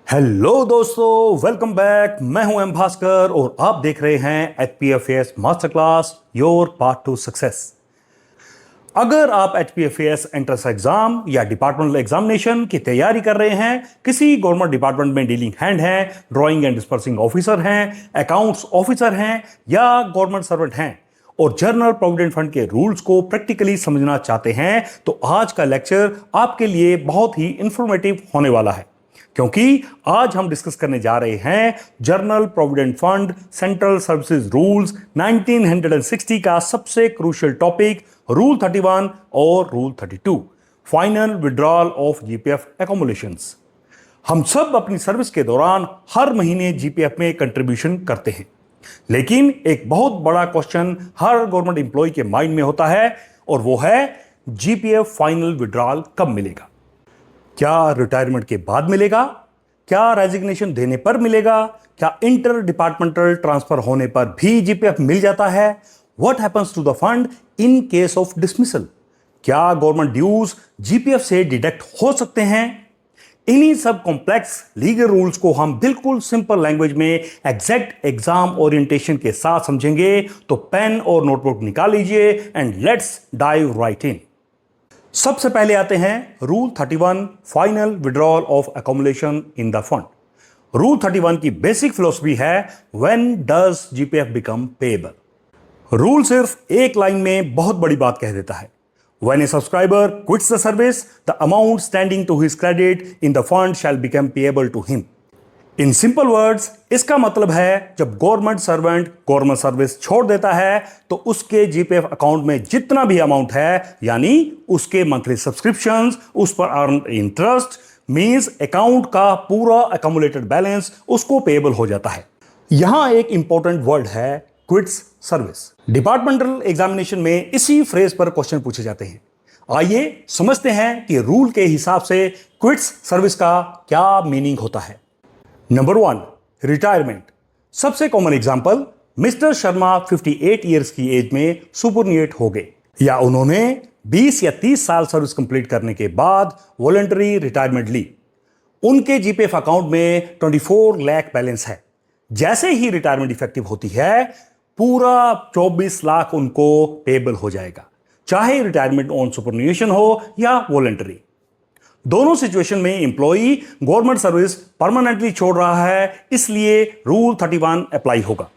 Hello दोस्तों, welcome back. मैं हूं एम भास्कर और आप देख रहे हैं HPFAS master class your path to success. अगर आप HPFAS एंट्रेंस एग्जाम या डिपार्टमेंटल एग्जामिनेशन की तैयारी कर रहे हैं, किसी गवर्नमेंट डिपार्टमेंट में डीलिंग हैंड हैं, ड्राइंग एंड डिस्पर्सिंग ऑफिसर हैं, अकाउंट्स ऑफिसर हैं या गवर्नमेंट सर्वेंट हैं और जनरल प्रोविडेंट फंड के रूल्स को प्रैक्टिकली समझना चाहते हैं, तो आज का लेक्चर आपके लिए बहुत ही इंफॉर्मेटिव होने वाला है, क्योंकि आज हम डिस्कस करने जा रहे हैं general provident fund central services rules 1960 का सबसे क्रूशियल टॉपिक रूल 31 और rule 32 final withdrawal of GPF accumulations. हम सब अपनी सर्विस के दौरान हर महीने जीपीएफ में कंट्रीब्यूशन करते हैं, लेकिन एक बहुत बड़ा क्वेश्चन हर गवर्नमेंट एम्प्लॉय के माइंड में होता है और वो है जीपीएफ फाइनल विड्रॉल कब मिलेगा। क्या रिटायरमेंट के बाद मिलेगा? क्या रेजिग्नेशन देने पर मिलेगा? क्या इंटर डिपार्टमेंटल ट्रांसफर होने पर भी जीपीएफ मिल जाता है? What happens to the fund in case of dismissal? क्या गवर्नमेंट ड्यूज जीपीएफ से डिडक्ट हो सकते हैं? इन्हीं सब कॉम्प्लेक्स लीगल रूल्स को हम बिल्कुल सिंपल लैंग्वेज में एग्जैक्ट एग्जाम ओरिएंटेशन के साथ समझेंगे। तो पेन और नोटबुक निकाल लीजिए एंड लेट्स डाइव राइट इन। सबसे पहले आते हैं rule 31 final withdrawal of accumulation in the fund. Rule 31 की बेसिक फिलॉसफी है when does GPF become payable. Rule सिर्फ एक लाइन में बहुत बड़ी बात कह देता है। When a subscriber quits the service the amount standing to his credit in the fund shall become payable to him. In simple words इसका मतलब है जब गवर्नमेंट सर्वेंट गवर्नमेंट सर्विस छोड़ देता है तो उसके जीपीएफ अकाउंट में जितना भी अमाउंट है, यानी उसके मंथली सब्सक्रिप्शंस, उस पर अर्न इंटरेस्ट, मींस अकाउंट का पूरा एक्युमुलेटेड बैलेंस उसको पेएबल हो जाता है। यहां एक इंपॉर्टेंट वर्ड है क्विट्स सर्विस। डिपार्टमेंटल एग्जामिनेशन में इसी फ्रेज पर क्वेश्चन पूछे जाते हैं। आइए समझते हैं कि रूल के हिसाब से क्विट्स सर्विस का क्या मीनिंग होता है। Number 1, retirement. सबसे common example, mister Sharma 58 years की एज में सुपरनिएट हो गए या उन्होंने 20 या 30 साल सर्विस कंप्लीट करने के बाद वॉलंटरी रिटायरमेंट ली। उनके जीपीएफ अकाउंट में 24 लाख बैलेंस है। जैसे ही रिटायरमेंट इफेक्टिव होती है पूरा 24 लाख उनको पेएबल हो जाएगा, चाहे रिटायरमेंट ऑन सुपरनिएशन हो या वॉलंटरी। दोनों सिचुएशन में एम्प्लॉई गवर्नमेंट सर्विस परमानेंटली छोड़ रहा है, इसलिए रूल 31 अप्लाई होगा।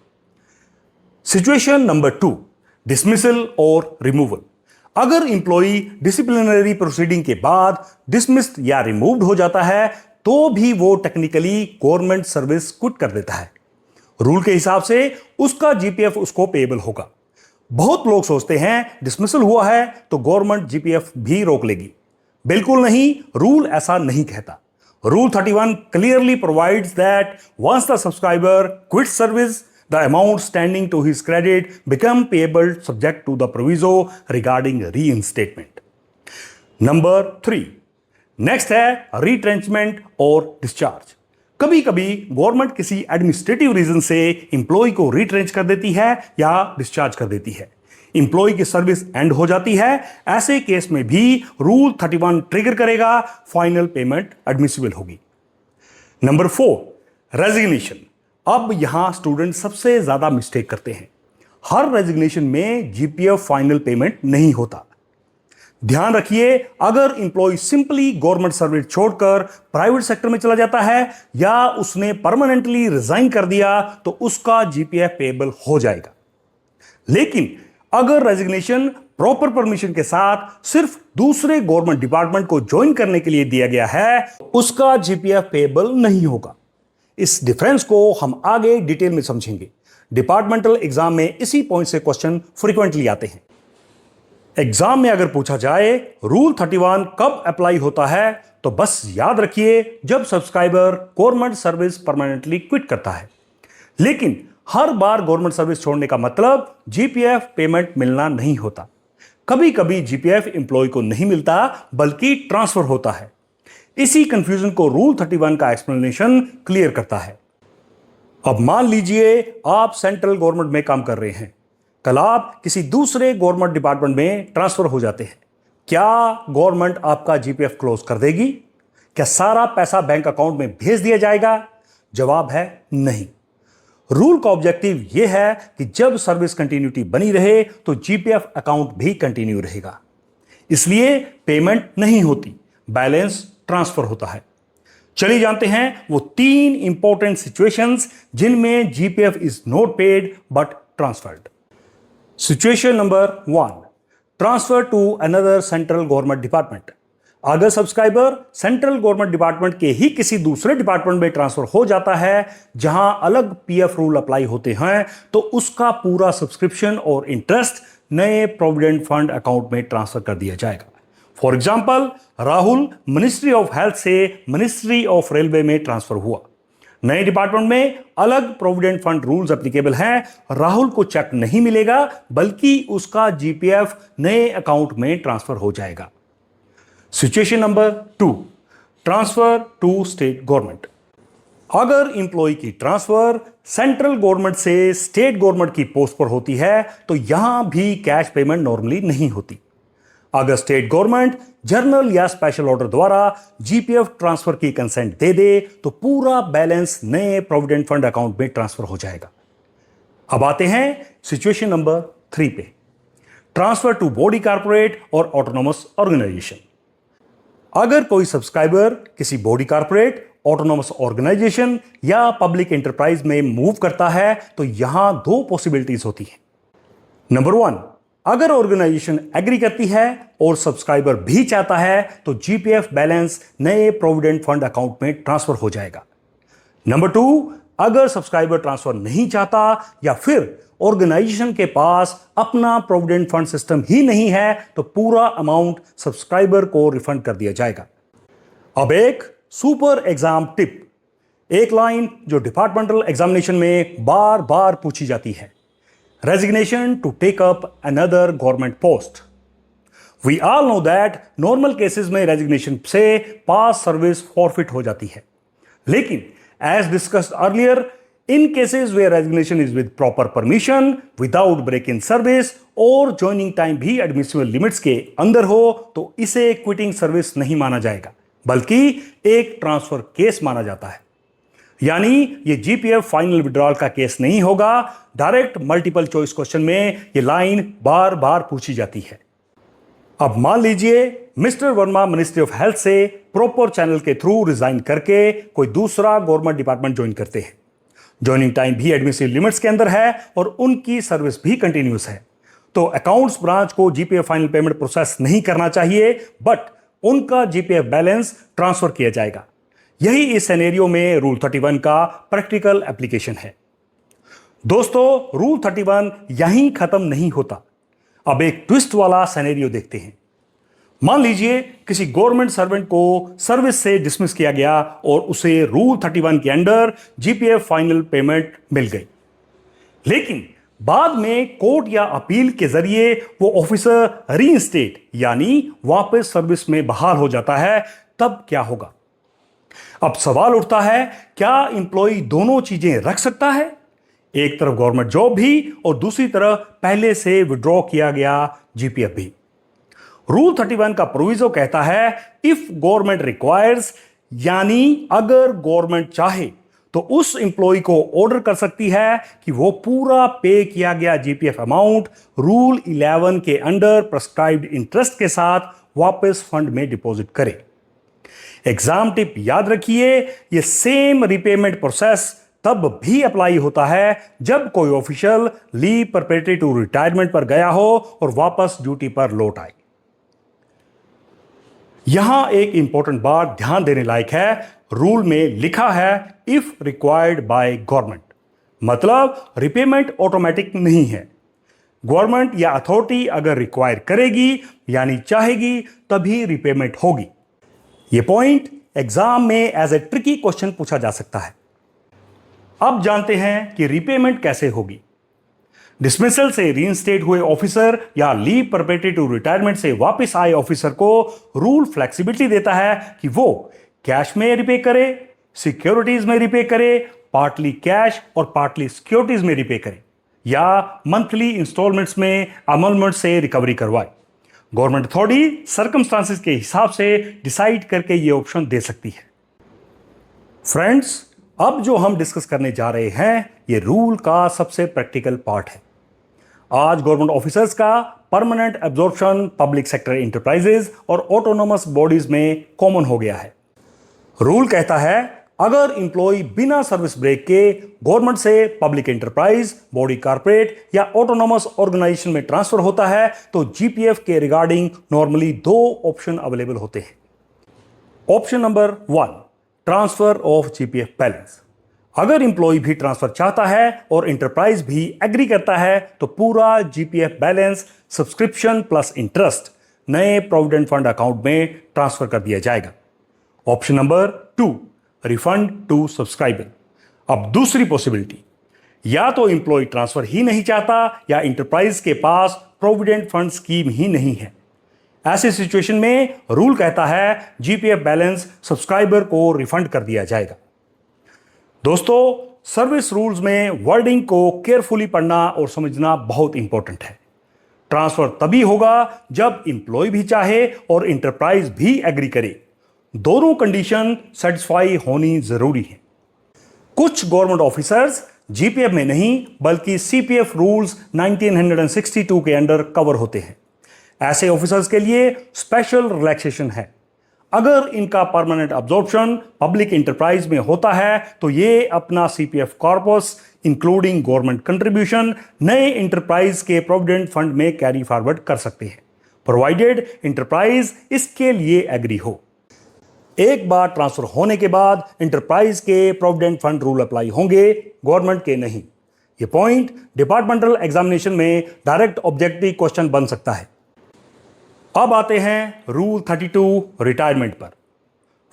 सिचुएशन नंबर 2, डिसमिसल और रिमूवल। अगर एम्प्लॉई डिसिप्लिनरी प्रोसीडिंग के बाद डिसमिस्ड या रिमूव्ड हो जाता है तो भी वो टेक्निकली गवर्नमेंट सर्विस क्विट कर देता है। रूल के हिसाब से उसका जीपीएफ उसको पेएबल होगा। बहुत लोग सोचते हैं डिसमिसल हुआ है तो गवर्नमेंट जीपीएफ भी रोक लेगी। बिल्कुल नहीं, रूल ऐसा नहीं कहता। Rule 31 clearly provides that once the subscriber quits service the amount standing to his credit become payable subject to the proviso regarding reinstatement. Number 3, next है रिट्रेंचमेंट और डिस्चार्ज। कभी कभी गवर्नमेंट किसी एडमिनिस्ट्रेटिव रीजन से employee को retrench कर देती है या डिस्चार्ज कर देती है। एम्प्लॉय की सर्विस एंड हो जाती है। ऐसे केस में भी रूल 31 ट्रिगर करेगा, फाइनल पेमेंट एडमिसिबल होगी। Number 4, resignation. अब यहां स्टूडेंट सबसे ज्यादा मिस्टेक करते हैं। हर रेजिग्नेशन में जीपीएफ फाइनल पेमेंट नहीं होता। ध्यान रखिए, अगर एम्प्लॉय सिंपली गवर्नमेंट सर्विस छोड़कर प्राइवेट सेक्टर में चला जाता है या उसने परमानेंटली रिजाइन कर दिया तो उसका जीपीएफ पेएबल हो जाएगा। लेकिन अगर रेजिग्नेशन प्रॉपर परमिशन के साथ सिर्फ दूसरे गवर्नमेंट डिपार्टमेंट को ज्वाइन करने के लिए दिया गया है, उसका जीपीएफ पेएबल नहीं होगा। इस डिफरेंस को हम आगे डिटेल में समझेंगे। डिपार्टमेंटल एग्जाम में इसी पॉइंट से क्वेश्चन फ्रीक्वेंटली आते हैं। एग्जाम में अगर पूछा जाए रूल 31 कब अप्लाई होता है तो बस याद रखिए जब subscriber government service permanently quit करता है। लेकिन हर बार गवर्नमेंट सर्विस छोड़ने का मतलब जीपीएफ पेमेंट मिलना नहीं होता। कभी कभी जीपीएफ एम्प्लॉय को नहीं मिलता बल्कि ट्रांसफर होता है। इसी कंफ्यूजन को रूल 31 का एक्सप्लेनेशन क्लियर करता है। अब मान लीजिए आप सेंट्रल गवर्नमेंट में काम कर रहे हैं, कल आप किसी दूसरे गवर्नमेंट डिपार्टमेंट में ट्रांसफर हो जाते हैं। क्या गवर्नमेंट आपका जीपीएफ क्लोज कर देगी? क्या सारा पैसा बैंक अकाउंट में भेज दिया जाएगा? जवाब है नहीं। रूल का ऑब्जेक्टिव यह है कि जब सर्विस कंटिन्यूटी बनी रहे तो जीपीएफ अकाउंट भी कंटिन्यू रहेगा। इसलिए पेमेंट नहीं होती, बैलेंस ट्रांसफर होता है। चलिए जानते हैं वो 3 इंपॉर्टेंट सिचुएशंस जिनमें GPF is not paid but transferred. Situation number 1, transfer to another central government department. अगर सब्सक्राइबर सेंट्रल गवर्नमेंट डिपार्टमेंट के ही किसी दूसरे डिपार्टमेंट में ट्रांसफर हो जाता है जहां अलग पीएफ रूल अप्लाई होते हैं, तो उसका पूरा सब्सक्रिप्शन और इंटरेस्ट नए प्रोविडेंट फंड अकाउंट में ट्रांसफर कर दिया जाएगा। For example, Rahul ministry of health से मिनिस्ट्री ऑफ रेलवे में ट्रांसफर हुआ। नए डिपार्टमेंट में अलग प्रोविडेंट फंड रूल्स एप्लीकेबल हैं। राहुल को चेक नहीं मिलेगा बल्कि उसका जीपीएफ नए अकाउंट में ट्रांसफर हो जाएगा। Situation number 2, transfer to state government. अगर इंप्लॉय की ट्रांसफर सेंट्रल गवर्नमेंट से स्टेट गवर्नमेंट की पोस्ट पर होती है तो यहां भी कैश पेमेंट नॉर्मली नहीं होती। अगर स्टेट गवर्नमेंट जर्नल या स्पेशल ऑर्डर द्वारा जीपीएफ ट्रांसफर की कंसेंट दे दे तो पूरा बैलेंस नए प्रोविडेंट फंड अकाउंट में ट्रांसफर हो जाएगा। अब आते हैं सिचुएशन नंबर 3 पे, ट्रांसफर टू बॉडी कॉर्पोरेट और ऑटोनोमस ऑर्गेनाइजेशन। अगर कोई सब्सक्राइबर किसी बॉडी कॉर्पोरेट, ऑटोनोमस ऑर्गेनाइजेशन या पब्लिक एंटरप्राइज में मूव करता है तो यहां 2 पॉसिबिलिटीज होती हैं। नंबर 1, अगर ऑर्गेनाइजेशन एग्री करती है और सब्सक्राइबर भी चाहता है तो जीपीएफ बैलेंस नए प्रोविडेंट फंड अकाउंट में ट्रांसफर हो जाएगा। नंबर 2, अगर सब्सक्राइबर ट्रांसफर नहीं चाहता या फिर ऑर्गेनाइजेशन के पास अपना प्रोविडेंट फंड सिस्टम ही नहीं है तो पूरा अमाउंट सब्सक्राइबर को रिफंड कर दिया जाएगा। अब एक सुपर एग्जाम टिप, एक लाइन जो डिपार्टमेंटल एग्जामिनेशन में बार बार पूछी जाती है, resignation to take up another government post. We all know that normal cases में रेजिग्नेशन से पास सर्विस फॉरफिट हो जाती है, लेकिन as discussed earlier, in cases where resignation is with proper permission, without break in service और joining time भी admissible limits के अंदर हो तो इसे क्विटिंग सर्विस नहीं माना जाएगा बल्कि एक ट्रांसफर केस माना जाता है। यानी ये जीपीएफ फाइनल विड्रॉल का केस नहीं होगा। डायरेक्ट मल्टीपल चॉइस क्वेश्चन में ये लाइन बार बार पूछी जाती है। अब मान लीजिए mister Verma ministry of health से प्रॉपर चैनल के थ्रू रिजाइन करके कोई दूसरा गवर्नमेंट डिपार्टमेंट ज्वाइन करते हैं। ज्वाइनिंग टाइम भी एडमिसिबल लिमिट्स के अंदर है और उनकी सर्विस भी कंटिन्यूस है, तो अकाउंट्स ब्रांच को जीपीएफ फाइनल पेमेंट प्रोसेस नहीं करना चाहिए, बट उनका जीपीएफ बैलेंस ट्रांसफर किया जाएगा। यही इस सिनेरियो में रूल 31 का प्रैक्टिकल एप्लीकेशन है। दोस्तों, रूल 31 यहीं खत्म नहीं होता। अब एक ट्विस्ट वाला सिनेरियो देखते हैं। मान लीजिए किसी गवर्नमेंट सर्वेंट को सर्विस से डिसमिस किया गया और उसे रूल 31 के अंडर जीपीएफ फाइनल पेमेंट मिल गई, लेकिन बाद में कोर्ट या अपील के जरिए वो ऑफिसर रीइंस्टेट यानी वापस सर्विस में बहाल हो जाता है, तब क्या होगा? अब सवाल उठता है, क्या इंप्लॉय दोनों चीजें रख सकता है? एक तरफ गवर्नमेंट जॉब भी और दूसरी तरफ पहले से विड्रॉ किया गया जीपीएफ भी। रूल 31 का प्रोविजो कहता है, इफ गवर्नमेंट रिक्वायर्स, यानी अगर गवर्नमेंट चाहे तो उस इंप्लॉय को ऑर्डर कर सकती है कि वो पूरा पे किया गया जीपीएफ अमाउंट रूल 11 के अंडर प्रेस्क्राइब्ड इंटरेस्ट के साथ वापस फंड में डिपॉजिट करे। एग्जाम टिप याद रखिए, ये सेम रिपेमेंट प्रोसेस तब भी अप्लाई होता है जब कोई ऑफिशियल लीव परपेट्री टू रिटायरमेंट पर गया हो और वापस ड्यूटी पर लौट आए। यहां एक इंपॉर्टेंट बात ध्यान देने लायक है, रूल में लिखा है इफ रिक्वायर्ड बाय गवर्नमेंट, मतलब रिपेमेंट ऑटोमेटिक नहीं है। गवर्नमेंट या अथॉरिटी अगर रिक्वायर करेगी यानी चाहेगी तभी रिपेमेंट होगी। यह पॉइंट एग्जाम में एज ए ट्रिकी क्वेश्चन पूछा जा सकता है। अब जानते हैं कि रिपेमेंट कैसे होगी। डिसमिसल से रीइंस्टेट हुए ऑफिसर या लीव परपेट्री टू रिटायरमेंट से वापस आए ऑफिसर को रूल फ्लेक्सिबिलिटी देता है कि वो कैश में रिपे करे, सिक्योरिटीज में रिपे करे, पार्टली कैश और पार्टली सिक्योरिटीज में रिपे करे, या मंथली इंस्टॉलमेंट्स में अमलमेंट से रिकवरी करवाए। गवर्नमेंट अथॉरिटी सर्कमस्टांसेस के हिसाब से डिसाइड करके ये ऑप्शन दे सकती है। फ्रेंड्स, अब जो हम डिस्कस करने जा रहे हैं ये रूल का सबसे प्रैक्टिकल पार्ट है। आज गवर्नमेंट ऑफिसर्स का permanent absorption public sector enterprises और ऑटोनोमस बॉडीज में कॉमन हो गया है। रूल कहता है अगर इंप्लॉय बिना सर्विस ब्रेक के गवर्नमेंट से पब्लिक एंटरप्राइज, बॉडी कॉर्पोरेट या ऑटोनोमस ऑर्गेनाइजेशन में ट्रांसफर होता है तो जीपीएफ के रिगार्डिंग नॉर्मली दो ऑप्शन अवेलेबल होते हैं। Option number 1, transfer of GPF balance. अगर इंप्लॉय भी ट्रांसफर चाहता है और इंटरप्राइज भी एग्री करता है तो पूरा GPF balance subscription plus interest नए प्रोविडेंट फंड अकाउंट में ट्रांसफर कर दिया जाएगा। Option number 2, refund to subscriber. अब दूसरी पॉसिबिलिटी, या तो इंप्लॉय ट्रांसफर ही नहीं चाहता या इंटरप्राइज के पास प्रोविडेंट फंड स्कीम ही नहीं है। ऐसे सिचुएशन में रूल कहता है जीपीएफ बैलेंस सब्सक्राइबर को रिफंड कर दिया जाएगा। दोस्तों, सर्विस रूल्स में वर्डिंग को केयरफुली पढ़ना और समझना बहुत इंपॉर्टेंट है। ट्रांसफर तभी होगा जब इंप्लॉय भी चाहे और इंटरप्राइज भी एग्री करे। दोनों कंडीशन सेटिस्फाई होनी जरूरी है। कुछ गवर्नमेंट ऑफिसर्स जीपीएफ में नहीं बल्कि सीपीएफ रूल्स 1962 के अंडर कवर होते हैं। ऐसे ऑफिसर्स के लिए स्पेशल रिलैक्सेशन है। अगर इनका परमानेंट अब्जॉर्प्शन पब्लिक इंटरप्राइज में होता है तो ये अपना CPF corpus including government contribution नए इंटरप्राइज के प्रोविडेंट फंड में कैरी फॉरवर्ड कर सकते हैं, प्रोवाइडेड इंटरप्राइज इसके लिए एग्री हो। एक बार ट्रांसफर होने के बाद इंटरप्राइज के प्रोविडेंट फंड रूल अप्लाई होंगे, गवर्नमेंट के नहीं। ये पॉइंट डिपार्टमेंटल एग्जामिनेशन में डायरेक्ट ऑब्जेक्टिव क्वेश्चन बन सकता है। अब आते हैं रूल 32 रिटायरमेंट पर।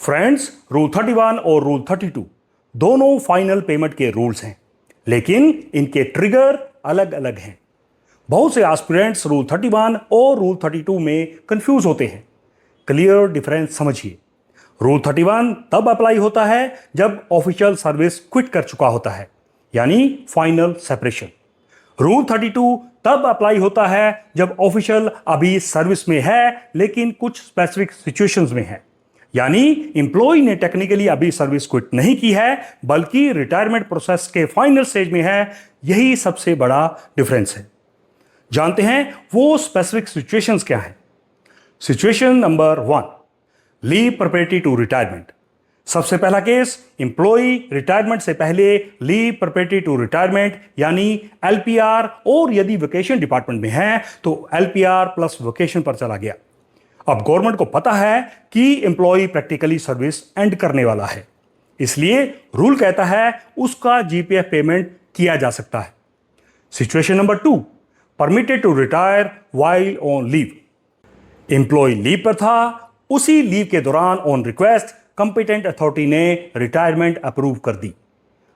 फ्रेंड्स, रूल 31 और रूल 32 दोनों फाइनल पेमेंट के रूल्स हैं, लेकिन इनके ट्रिगर अलग अलग हैं। बहुत से एस्पिरेंट्स रूल 31 और रूल 32 में कंफ्यूज होते हैं। क्लियर डिफरेंस समझिए। रूल 31 तब अप्लाई होता है जब ऑफिशियल सर्विस क्विट कर चुका होता है, यानी फाइनल सेपरेशन। रूल 32 तब अप्लाई होता है जब ऑफिशियल अभी सर्विस में है लेकिन कुछ स्पेसिफिक सिचुएशंस में है, यानी इंप्लॉय ने टेक्निकली अभी सर्विस क्विट नहीं की है बल्कि रिटायरमेंट प्रोसेस के फाइनल स्टेज में है। यही सबसे बड़ा डिफरेंस है। जानते हैं वो स्पेसिफिक सिचुएशंस क्या है। Situation number 1, leave preparatory to retirement. सबसे पहला केस, इंप्लॉय रिटायरमेंट से पहले लीव प्रिपरेटरी टू रिटायरमेंट यानी एलपीआर, और यदि वेकेशन डिपार्टमेंट में है तो एलपीआर प्लस वेकेशन पर चला गया। अब गवर्नमेंट को पता है कि इंप्लॉय प्रैक्टिकली सर्विस एंड करने वाला है, इसलिए रूल कहता है उसका जीपीएफ पेमेंट किया जा सकता है। Situation number 2, permitted to retire while on leave. Employee leave पर था, उसी लीव के दौरान ऑन रिक्वेस्ट कंपिटेंट अथॉरिटी ने रिटायरमेंट अप्रूव कर दी।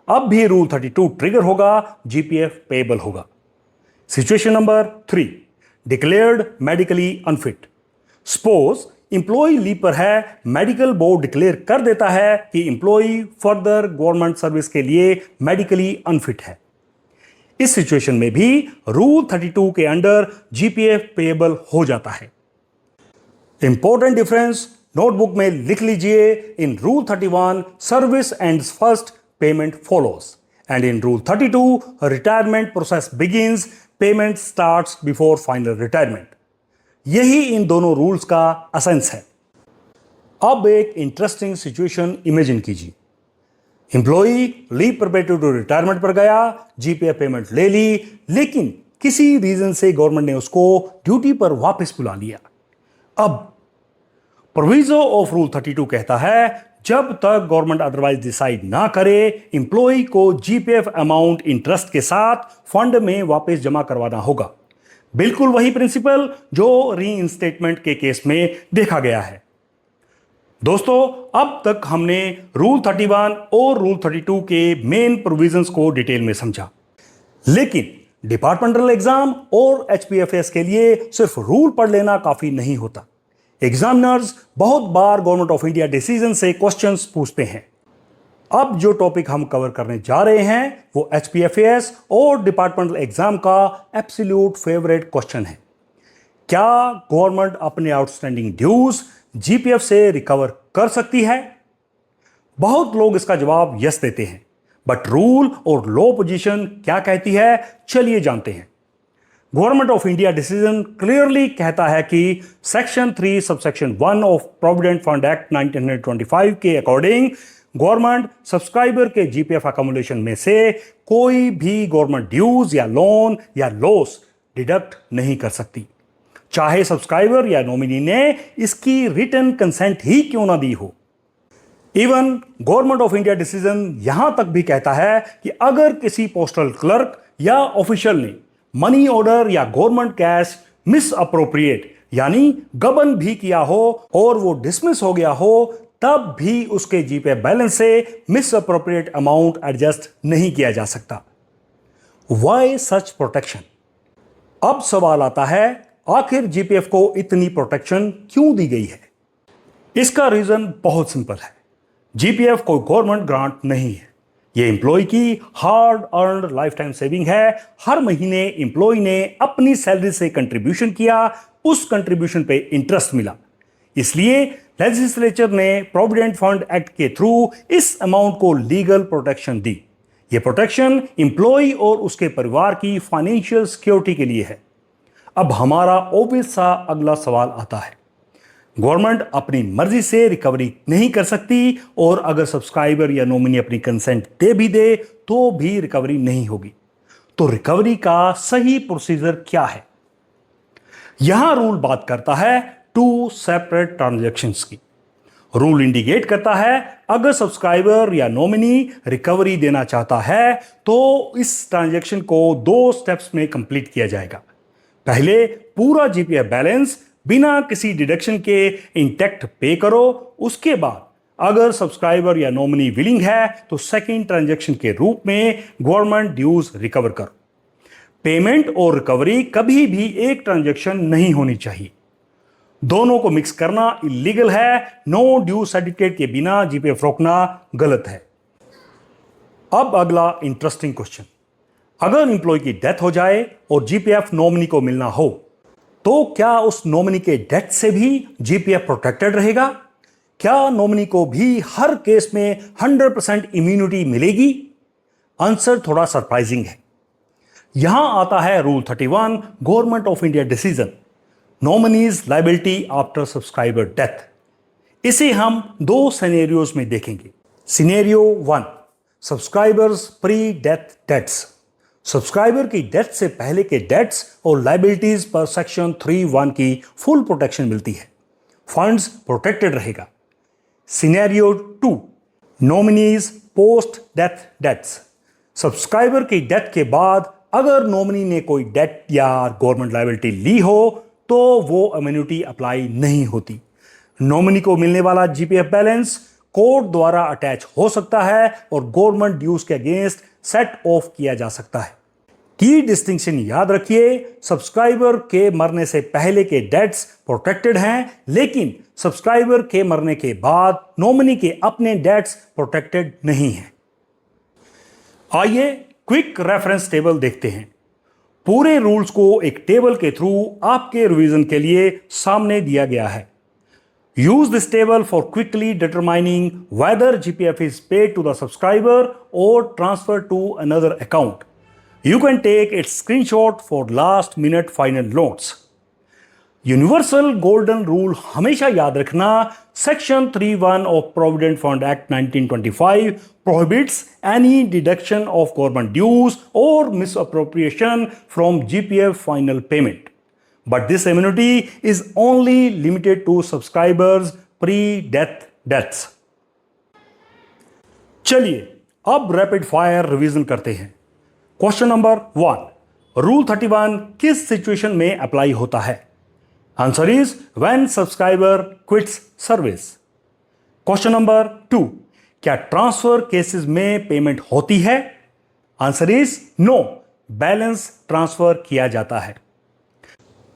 अब भी रूल 32 ट्रिगर होगा, जीपीएफ पेएबल होगा। Situation number 3, declared medically unfit. Suppose employee leave पर है, मेडिकल बोर्ड डिक्लेयर कर देता है कि इंप्लॉय फर्दर गवर्नमेंट सर्विस के लिए मेडिकली अनफिट है। इस सिचुएशन में भी रूल 32 के अंडर जीपीएफ पेएबल हो जाता है। इंपॉर्टेंट डिफरेंस नोटबुक में लिख लीजिए। In rule 31 service ends first, payment follows, and in rule 32 retirement process begins, payment starts before final retirement. यही इन दोनों रूल्स का एसेंस है। अब एक इंटरेस्टिंग सिचुएशन इमेजिन कीजिए। Employee leave preparatory to retirement पर गया, जीपीएफ पेमेंट ले ली, लेकिन किसी रीजन से गवर्नमेंट ने उसको ड्यूटी पर वापस बुला लिया। अब प्रोविजो ऑफ रूल 32 कहता है जब तक गवर्नमेंट अदरवाइज डिसाइड ना करे, इंप्लॉय को जीपीएफ अमाउंट इंटरेस्ट के साथ फंड में वापस जमा करवाना होगा। बिल्कुल वही प्रिंसिपल जो रीइंस्टेटमेंट के केस में देखा गया है। दोस्तों, अब तक हमने रूल 31 और रूल 32 के मेन प्रोविजंस को डिटेल में समझा, लेकिन डिपार्टमेंटल एग्जाम और एचपीएफएस के लिए सिर्फ रूल पढ़ लेना काफी नहीं होता। एग्जामिनर्स बहुत बार गवर्नमेंट ऑफ इंडिया डिसीजन से क्वेश्चंस पूछते हैं। अब जो टॉपिक हम कवर करने जा रहे हैं वो एचपीएफएस और डिपार्टमेंटल एग्जाम का एब्सोल्यूट फेवरेट क्वेश्चन है। क्या गवर्नमेंट अपने आउटस्टैंडिंग ड्यूज जीपीएफ से रिकवर कर सकती है? बहुत लोग इसका जवाब यस देते हैं, बट रूल और लॉ पोजीशन क्या कहती है, चलिए जानते हैं। Government of India decision clearly कहता है कि section 3 subsection 1 of provident fund act 1925 के अकॉर्डिंग गवर्नमेंट सब्सक्राइबर के जीपीएफ अकोमोडेशन में से कोई भी गवर्नमेंट ड्यूज या लोन या लॉस डिडक्ट नहीं कर सकती, चाहे सब्सक्राइबर या नॉमिनी ने इसकी रिटन कंसेंट ही क्यों ना दी हो। Even government of India decision यहां तक भी कहता है कि अगर किसी पोस्टल क्लर्क या ऑफिशियल ने मनी ऑर्डर या गवर्नमेंट कैश मिस अप्रोप्रिएट यानी गबन भी किया हो और वो डिसमिस हो गया हो, तब भी उसके जीपे बैलेंस से मिस अप्रोप्रिएट अमाउंट एडजस्ट नहीं किया जा सकता। Why such protection? अब सवाल आता है, आखिर जीपीएफ को इतनी प्रोटेक्शन क्यों दी गई है? इसका रीजन बहुत सिंपल है। जीपीएफ कोई गवर्नमेंट ग्रांट नहीं है, यह एम्प्लॉय की hard earned life time saving है। हर महीने एम्प्लॉय ने अपनी सैलरी से कंट्रीब्यूशन किया, उस कंट्रीब्यूशन पे इंटरेस्ट मिला, इसलिए लेजिस्लेचर ने प्रोविडेंट फंड एक्ट के थ्रू इस अमाउंट को लीगल प्रोटेक्शन दी। यह प्रोटेक्शन एम्प्लॉय और उसके परिवार की फाइनेंशियल सिक्योरिटी के लिए है। अब हमारा ऑब्वियस सा अगला सवाल आता है, गवर्नमेंट अपनी मर्जी से रिकवरी नहीं कर सकती और अगर सब्सक्राइबर या नॉमिनी अपनी कंसेंट दे भी दे तो भी रिकवरी नहीं होगी। तो रिकवरी का सही प्रोसीजर क्या है? यहां रूल बात करता है टू सेपरेट ट्रांजैक्शंस की। रूल इंडिकेट करता है अगर सब्सक्राइबर या नॉमिनी रिकवरी देना चाहता है तो इस ट्रांजैक्शन को 2 स्टेप्स में कंप्लीट किया जाएगा। पहले पूरा जीपीएफ बैलेंस बिना किसी डिडक्शन के इंटैक्ट पे करो, उसके बाद अगर सब्सक्राइबर या नॉमिनी विलिंग है तो सेकंड ट्रांजैक्शन के रूप में गवर्नमेंट ड्यूज रिकवर करो। पेमेंट और रिकवरी कभी भी एक ट्रांजैक्शन नहीं होनी चाहिए, दोनों को मिक्स करना इलीगल है। नो ड्यू सर्टिफिकेट के बिना जीपीएफ रोकना गलत है। अब अगला इंटरेस्टिंग क्वेश्चन, अगर एम्प्लॉय की डेथ हो जाए और जीपीएफ नॉमिनी को मिलना हो तो क्या उस नॉमिनी के डेथ से भी जीपीएफ प्रोटेक्टेड रहेगा? क्या नॉमिनी को भी हर केस में 100% इम्यूनिटी मिलेगी? आंसर थोड़ा सरप्राइजिंग है। यहां आता है rule 31 government of India decision, nominees liability after subscriber death. इसे हम 2 सिनेरियोज में देखेंगे। Scenario 1, subscribers pre death debts. Subscriber की डेथ से पहले के डेट्स और लायबिलिटीज पर सेक्शन 3(1) की फुल प्रोटेक्शन मिलती है, फंड्स प्रोटेक्टेड रहेगा। Scenario 2, nominees post death debts. Subscriber की डेथ के बाद अगर नॉमिनी ने कोई डेट या गवर्नमेंट लायबिलिटी ली हो तो वो इम्यूनिटी अप्लाई नहीं होती। नॉमिनी को मिलने वाला जीपीएफ बैलेंस कोर्ट द्वारा अटैच हो सकता है और गवर्नमेंट ड्यूज के अगेंस्ट सेट ऑफ किया जा सकता है। की डिस्टिंक्शन याद रखिए, सब्सक्राइबर के मरने से पहले के डेट्स प्रोटेक्टेड हैं, लेकिन सब्सक्राइबर के मरने के बाद नॉमिनी के अपने डेट्स प्रोटेक्टेड नहीं हैं। आइए क्विक रेफरेंस टेबल देखते हैं। पूरे रूल्स को एक टेबल के थ्रू आपके रिवीजन के लिए सामने दिया गया है। Use this table for quickly determining whether GPF is paid to the subscriber और transfer to another account. You can take its screenshot for last minute final notes. Universal golden rule हमेशा याद रखना, section 3(1) of provident fund act 1925 prohibits any deduction of government dues or misappropriation from GPF final payment. But this immunity is only limited to subscribers pre-death deaths. चलिए अब rapid fire revision करते हैं। Question number 1, rule 31 किस situation में apply होता है? Answer is when subscriber quits service. Question number 2, क्या transfer cases में पेमेंट होती है? Answer is no, balance transfer किया जाता है।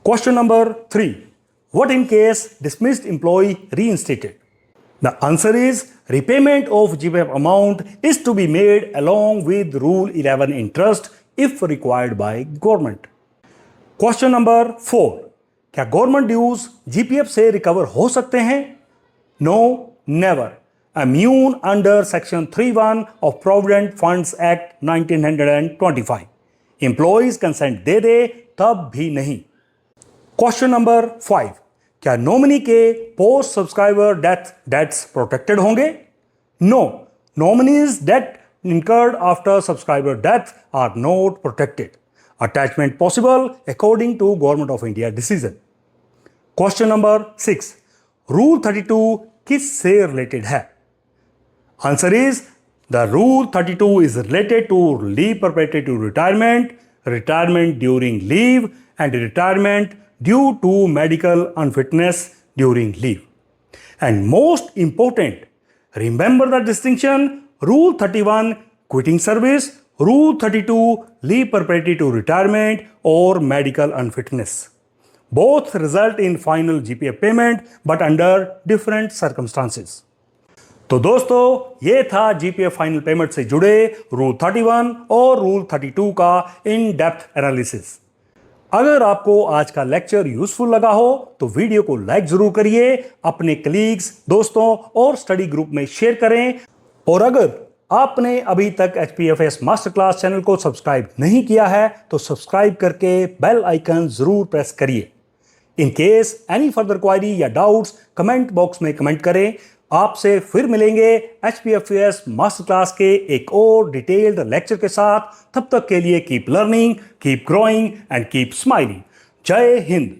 Question number 3, what in case dismissed employee reinstated? The answer is repayment of GPF amount is to be made along with Rule 11 interest if required by government. Question number 4. क्या government dues GPF से recover हो सकते हैं? No, never. Immune under section 3(1) of provident funds act 1925। Employees consent दे दे तब भी नहीं। क्वेश्चन नंबर 5, क्या नॉमिनी के पोस्ट सब्सक्राइबर डेथ्स प्रोटेक्टेड होंगे? No, nominees death incurred after subscriber death are not protected. Attachment possible according to Government of India decision. Question number 6, Rule 32 किससे related है? Answer is the Rule 32 is related to leave preparative to retirement, retirement during leave, and retirement due to medical unfitness during leave. And most important, remember the distinction. Rule 31 quitting service, Rule 32 leave preparative to retirement or medical unfitness. Both result in final GPF payment but under different circumstances. तो दोस्तों ये था GPF final payment से जुड़े rule 31 और rule 32 का in depth analysis. अगर आपको आज का लेक्चर यूजफुल लगा हो तो वीडियो को लाइक जरूर करिए, अपने कलीग्स, दोस्तों और स्टडी ग्रुप में शेयर करें। और अगर आपने अभी तक HPFS मास्टर क्लास चैनल को सब्सक्राइब नहीं किया है तो सब्सक्राइब करके बेल आइकन जरूर प्रेस करिए। In case any further query या डाउट्स कमेंट बॉक्स में कमेंट करें। आपसे फिर मिलेंगे HPFS मास्टर क्लास के एक और डिटेल्ड लेक्चर के साथ। तब तक के लिए keep learning, keep growing and keep smiling. जय हिंद।